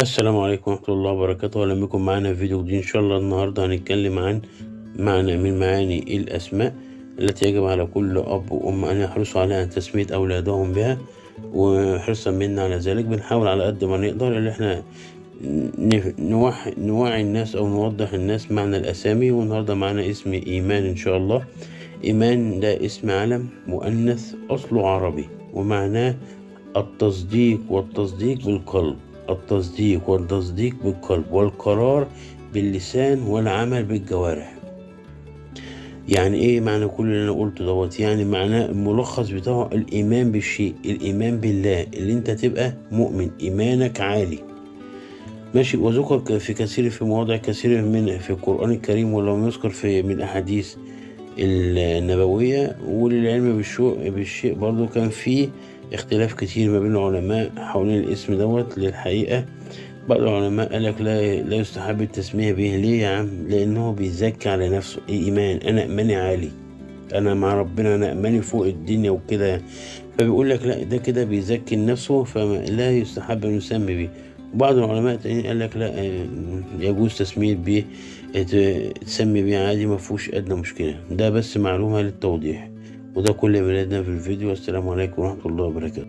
السلام عليكم ورحمة الله وبركاته. أهلا بكم معانا في فيديو جديد. إن شاء الله النهاردة هنتكلم عن معنى من معاني الأسماء التي يجب على كل أب وأم أن يحرصوا على أن تسمية أولادهم بها، وحرصا منا على ذلك بنحاول على قد ما نقدر إن إحنا نوعي الناس أو نوضح الناس معنى الأسامي. والنهاردة معانا اسم إيمان إن شاء الله. إيمان ده اسم علم مؤنث أصله عربي، ومعناه التصديق والتصديق بالقلب، التصديق والتصديق بالقلب والقرار باللسان والعمل بالجوارح. يعني ايه معنى كل اللي انا قلته دوت؟ يعني معناه الملخص بتاعه الايمان بالشيء، الايمان بالله، اللي انت تبقى مؤمن ايمانك عالي ماشي. وذكر في كثير في مواضع كثيرة من في القرآن الكريم، ولو يذكر في من الأحاديث النبوية. وللعلم بالشيء برضو كان في اختلاف كتير ما بين العلماء حوالين الاسم دوت. للحقيقة بعض العلماء قالك لا يستحب التسمية به. ليه يا عم؟ لأنه بيزكي على نفسه الإيمان. أنا إيماني عالي، أنا مع ربنا، أنا إيماني فوق الدنيا وكده يعني. فبيقول لك لا، ده كده بيزكي نفسه فلا يستحب أن يسمي به. وبعض العلماء التانيين قال لك لا، يجوز تسمية به، تسمي بيه عادي، ما فيهوش أدنى مشكلة. ده بس معلومة للتوضيح. وده كل ميلادنا في الفيديو. والسلام عليكم ورحمة الله وبركاته.